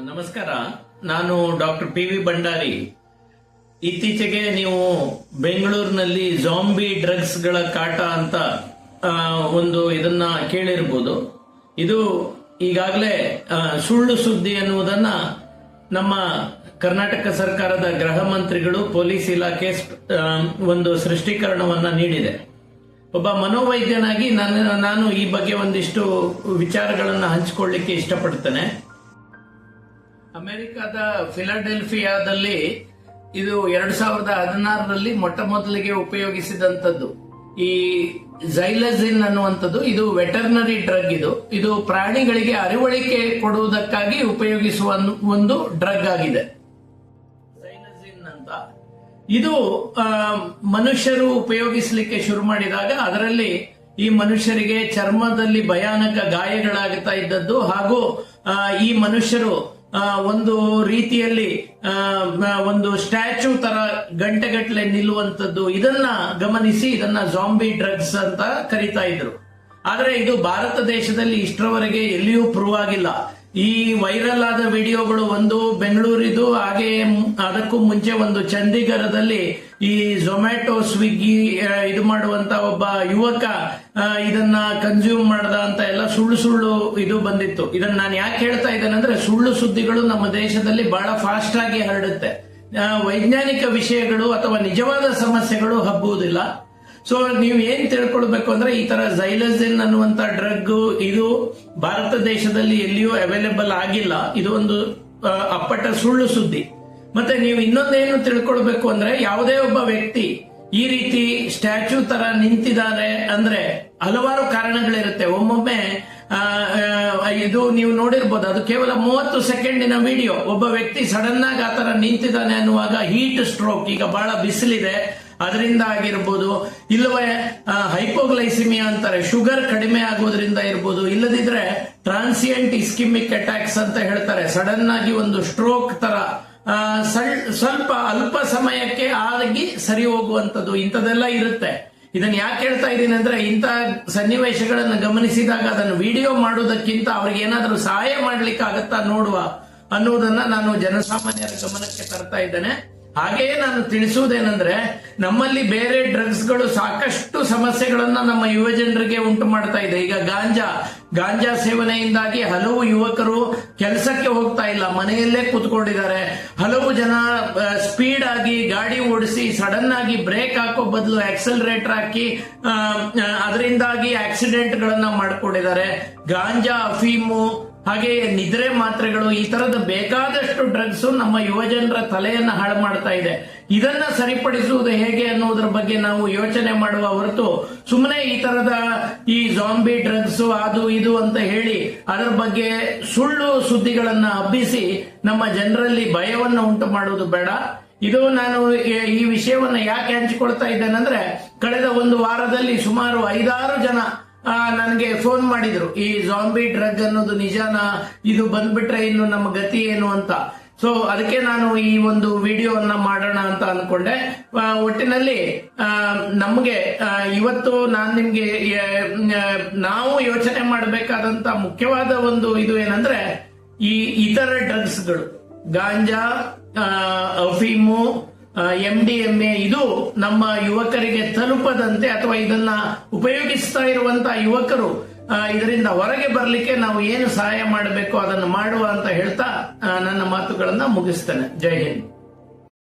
ನಮಸ್ಕಾರ. ನಾನು doctor P V Bhandari. ಇತ್ತೀಚೆಗೆ ನೀವು ಬೆಂಗಳೂರಿನಲ್ಲಿ ಜಾಂಬಿ ಡ್ರಗ್ಸ್ ಗಳ ಕಾಟ ಅಂತ ಇದನ್ನ ಕೇಳಿರ್ಬೋದು. ಇದು ಈಗಾಗಲೇ ಸುಳ್ಳು ಸುದ್ದಿ ಎನ್ನುವುದನ್ನ ನಮ್ಮ ಕರ್ನಾಟಕ ಸರ್ಕಾರದ ಗೃಹ ಮಂತ್ರಿಗಳು, ಪೊಲೀಸ್ ಇಲಾಖೆ ಒಂದು ಸೃಷ್ಟೀಕರಣವನ್ನ ನೀಡಿದೆ. ಒಬ್ಬ ಮನೋವೈದ್ಯನಾಗಿ ನಾನು ಈ ಬಗ್ಗೆ ಒಂದಿಷ್ಟು ವಿಚಾರಗಳನ್ನು ಹಂಚಿಕೊಳ್ಳಿಕ್ಕೆ ಇಷ್ಟಪಡ್ತೇನೆ. ಅಮೆರಿಕದ ಫಿಲಾಡೆಲ್ಫಿಯಾದಲ್ಲಿ ಇದು 2016ರಲ್ಲಿ ಮೊಟ್ಟ ಮೊದಲಿಗೆ ಉಪಯೋಗಿಸಿದಂಥದ್ದು ಈ ಝೈಲಜಿನ್ ಅನ್ನುವಂಥದ್ದು. ಇದು ವೆಟರ್ನರಿ ಡ್ರಗ್. ಇದು ಪ್ರಾಣಿಗಳಿಗೆ ಅರಿವಳಿಕೆ ಕೊಡುವುದಕ್ಕಾಗಿ ಉಪಯೋಗಿಸುವ ಒಂದು ಡ್ರಗ್ ಆಗಿದೆ, ಝೈಲಜಿನ್ ಅಂತ. ಇದು ಮನುಷ್ಯರು ಉಪಯೋಗಿಸಲಿಕ್ಕೆ ಶುರು ಮಾಡಿದಾಗ ಅದರಲ್ಲಿ ಈ ಮನುಷ್ಯರಿಗೆ ಚರ್ಮದಲ್ಲಿ ಭಯಾನಕ ಗಾಯಗಳಾಗುತ್ತಾ ಇದ್ದದ್ದು, ಹಾಗೂ ಈ ಮನುಷ್ಯರು ಒಂದು ರೀತಿಯಲ್ಲಿ ಒಂದು ಸ್ಟ್ಯಾಚ್ಯೂ ತರ ಗಂಟೆಗಟ್ಟಲೆ ನಿಲ್ಲುವಂಥದ್ದು, ಇದನ್ನ ಗಮನಿಸಿ ಇದನ್ನ ಜಾಂಬಿ ಡ್ರಗ್ಸ್ ಅಂತ ಕರೀತಾ ಇದ್ರು. ಆದ್ರೆ ಇದು ಭಾರತ ದೇಶದಲ್ಲಿ ಇಷ್ಟರವರೆಗೆ ಎಲ್ಲಿಯೂ ಪ್ರೂವ್ ಆಗಿಲ್ಲ. ಈ ವೈರಲ್ ಆದ ವಿಡಿಯೋಗಳು ಒಂದು ಬೆಂಗಳೂರಿದು, ಹಾಗೆ ಅದಕ್ಕೂ ಮುಂಚೆ ಒಂದು ಚಂಡೀಗಢದಲ್ಲಿ ಈ ಝೊಮ್ಯಾಟೊ, ಸ್ವಿಗ್ಗಿ ಇದು ಮಾಡುವಂತ ಒಬ್ಬ ಯುವಕ ಇದನ್ನ ಕನ್ಸ್ಯೂಮ್ ಮಾಡದ ಅಂತ ಎಲ್ಲ ಸುಳ್ಳು ಇದು ಬಂದಿತ್ತು. ಇದನ್ನ ನಾನು ಯಾಕೆ ಹೇಳ್ತಾ ಇದ್ದೇನೆ ಅಂದ್ರೆ, ಸುಳ್ಳು ಸುದ್ದಿಗಳು ನಮ್ಮ ದೇಶದಲ್ಲಿ ಬಹಳ ಫಾಸ್ಟ್ ಆಗಿ ಹರಡುತ್ತೆ. ವೈಜ್ಞಾನಿಕ ವಿಷಯಗಳು ಅಥವಾ ನಿಜವಾದ ಸಮಸ್ಯೆಗಳು ಹಬ್ಬುವುದಿಲ್ಲ. ಸೊ ನೀವು ಏನ್ ತಿಳ್ಕೊಳ್ಬೇಕು ಅಂದ್ರೆ, ಈ ತರ ಝೈಲಜಿನ್ ಅನ್ನುವಂತ ಡ್ರಗ್ ಇದು ಭಾರತ ದೇಶದಲ್ಲಿ ಎಲ್ಲಿಯೂ ಅವೈಲೇಬಲ್ ಆಗಿಲ್ಲ. ಇದು ಒಂದು ಅಪ್ಪಟ ಸುಳ್ಳು ಸುದ್ದಿ. ಮತ್ತೆ ನೀವು ಇನ್ನೊಂದೇನು ತಿಳ್ಕೊಳ್ಬೇಕು ಅಂದ್ರೆ, ಯಾವುದೇ ಒಬ್ಬ ವ್ಯಕ್ತಿ ಈ ರೀತಿ ಸ್ಟ್ಯಾಚ್ಯೂ ತರ ನಿಂತಿದ್ದಾರೆ ಅಂದ್ರೆ ಹಲವಾರು ಕಾರಣಗಳಿರುತ್ತೆ. ಒಮ್ಮೊಮ್ಮೆ ಇದು ನೀವು ನೋಡಿರ್ಬೋದು, ಅದು ಕೇವಲ 30 ಸೆಕೆಂಡಿನ ವಿಡಿಯೋ. ಒಬ್ಬ ವ್ಯಕ್ತಿ ಸಡನ್ ಆಗಿ ಆತರ ನಿಂತಿದ್ದಾನೆ ಅನ್ನುವಾಗ ಹೀಟ್ ಸ್ಟ್ರೋಕ್, ಈಗ ಬಹಳ ಬಿಸಿಲಿದೆ ಅದರಿಂದ ಆಗಿರ್ಬೋದು, ಇಲ್ಲವೇ ಹೈಪೋಗ್ಲೈಸಿಮಿಯಾ ಅಂತಾರೆ, ಶುಗರ್ ಕಡಿಮೆ ಆಗೋದ್ರಿಂದ ಇರ್ಬೋದು, ಇಲ್ಲದಿದ್ರೆ ಟ್ರಾನ್ಸಿಯಂಟ್ ಇಸ್ಕಿಮಿಕ್ ಅಟ್ಯಾಕ್ಸ್ ಅಂತ ಹೇಳ್ತಾರೆ, ಸಡನ್ ಆಗಿ ಒಂದು ಸ್ಟ್ರೋಕ್ ತರ ಸ್ವಲ್ಪ ಅಲ್ಪ ಸಮಯಕ್ಕೆ ಆಗಿ ಸರಿ ಹೋಗುವಂಥದ್ದು, ಇಂಥದೆಲ್ಲ ಇರುತ್ತೆ. ಇದನ್ನ ಯಾಕೆ ಹೇಳ್ತಾ ಇದ್ದೀನಿ ಅಂದ್ರೆ, ಇಂಥ ಸನ್ನಿವೇಶಗಳನ್ನು ಗಮನಿಸಿದಾಗ ಅದನ್ನು ವಿಡಿಯೋ ಮಾಡುವುದಕ್ಕಿಂತ ಅವ್ರಿಗೆ ಏನಾದರೂ ಸಹಾಯ ಮಾಡ್ಲಿಕ್ಕೆ ಆಗತ್ತಾ ನೋಡುವ ಅನ್ನುವುದನ್ನ ನಾನು ಜನಸಾಮಾನ್ಯರ ಗಮನಕ್ಕೆ ತರ್ತಾ ಇದ್ದೇನೆ. ಹಾಗೆಯೇ ನಾನು ತಿಳಿಸುವುದೇನೆಂದ್ರೆ, ನಮ್ಮಲ್ಲಿ ಬೇರೆ ಡ್ರಗ್ಸ್ ಗಳು ಸಾಕಷ್ಟು ಸಮಸ್ಯೆಗಳನ್ನ ನಮ್ಮ ಯುವ ಜನರಿಗೆ ಉಂಟು ಮಾಡ್ತಾ ಇದೆ. ಈಗ ಗಾಂಜಾ ಸೇವನೆಯಿಂದಾಗಿ ಹಲವು ಯುವಕರು ಕೆಲಸಕ್ಕೆ ಹೋಗ್ತಾ ಇಲ್ಲ, ಮನೆಯಲ್ಲೇ ಕೂತ್ಕೊಂಡಿದ್ದಾರೆ. ಹಲವು ಜನ ಸ್ಪೀಡ್ ಆಗಿ ಗಾಡಿ ಓಡಿಸಿ ಸಡನ್ ಆಗಿ ಬ್ರೇಕ್ ಹಾಕೋ ಬದಲು ಆಕ್ಸಲರೇಟರ್ ಹಾಕಿ ಅದರಿಂದಾಗಿ ಆಕ್ಸಿಡೆಂಟ್ ಗಳನ್ನ ಮಾಡ್ಕೊಂಡಿದ್ದಾರೆ. ಗಾಂಜಾ, ಅಫೀಮು, ಹಾಗೆ ನಿದ್ರೆ ಮಾತ್ರೆಗಳು, ಈ ತರದ ಬೇಕಾದಷ್ಟು ಡ್ರಗ್ಸ್ ನಮ್ಮ ಯುವ ಜನರ ತಲೆಯನ್ನ ಹಾಳು ಮಾಡ್ತಾ ಇದೆ. ಇದನ್ನ ಸರಿಪಡಿಸುವುದು ಹೇಗೆ ಅನ್ನೋದ್ರ ಬಗ್ಗೆ ನಾವು ಯೋಚನೆ ಮಾಡುವ ಹೊರತು ಸುಮ್ಮನೆ ಈ ತರದ ಈ ಜಾಂಬಿ ಡ್ರಗ್ಸ್ ಅದು ಇದು ಅಂತ ಹೇಳಿ ಅದರ ಬಗ್ಗೆ ಸುಳ್ಳು ಸುದ್ದಿಗಳನ್ನ ಹಬ್ಬಿಸಿ ನಮ್ಮ ಜನರಲ್ಲಿ ಭಯವನ್ನ ಉಂಟು ಮಾಡುವುದು ಬೇಡ. ಇದು ನಾನು ಈ ವಿಷಯವನ್ನ ಯಾಕೆ ಹಂಚಿಕೊಳ್ತಾ ಇದ್ದೇನೆಂದ್ರೆ, ಕಳೆದ ಒಂದು ವಾರದಲ್ಲಿ ಸುಮಾರು 5-6 ಜನ ನನಗೆ ಫೋನ್ ಮಾಡಿದ್ರು, ಈ ಜಾಂಬಿ ಡ್ರಗ್ ಅನ್ನೋದು ನಿಜಾನ, ಇದು ಬಂದ್ಬಿಟ್ರೆ ಇನ್ನು ನಮ್ಮ ಗತಿ ಏನು ಅಂತ. ಸೊ ಅದಕ್ಕೆ ನಾನು ಈ ಒಂದು ವಿಡಿಯೋವನ್ನ ಮಾಡೋಣ ಅಂತ ಅನ್ಕೊಂಡೆ. ಒಟ್ಟಿನಲ್ಲಿ ನಮ್ಗೆ ಇವತ್ತು ನಾನು ನಿಮ್ಗೆ ನಾವು ಯೋಚನೆ ಮಾಡಬೇಕಾದಂತ ಮುಖ್ಯವಾದ ಒಂದು ಇದು ಏನಂದ್ರೆ, ಈ ಇತರ ಡ್ರಗ್ಸ್ಗಳು, ಗಾಂಜಾ, ಅಫೀಮು, MDMA ಇದು ನಮ್ಮ ಯುವಕರಿಗೆ ತಲುಪದಂತೆ, ಅಥವಾ ಇದನ್ನ ಉಪಯೋಗಿಸ್ತಾ ಇರುವಂತಹ ಯುವಕರು ಇದರಿಂದ ಹೊರಗೆ ಬರಲಿಕ್ಕೆ ನಾವು ಏನು ಸಹಾಯ ಮಾಡಬೇಕು ಅದನ್ನು ಮಾಡುವ ಅಂತ ಹೇಳ್ತಾ ನನ್ನ ಮಾತುಗಳನ್ನ ಮುಗಿಸ್ತೇನೆ. ಜೈ ಹಿಂದ್.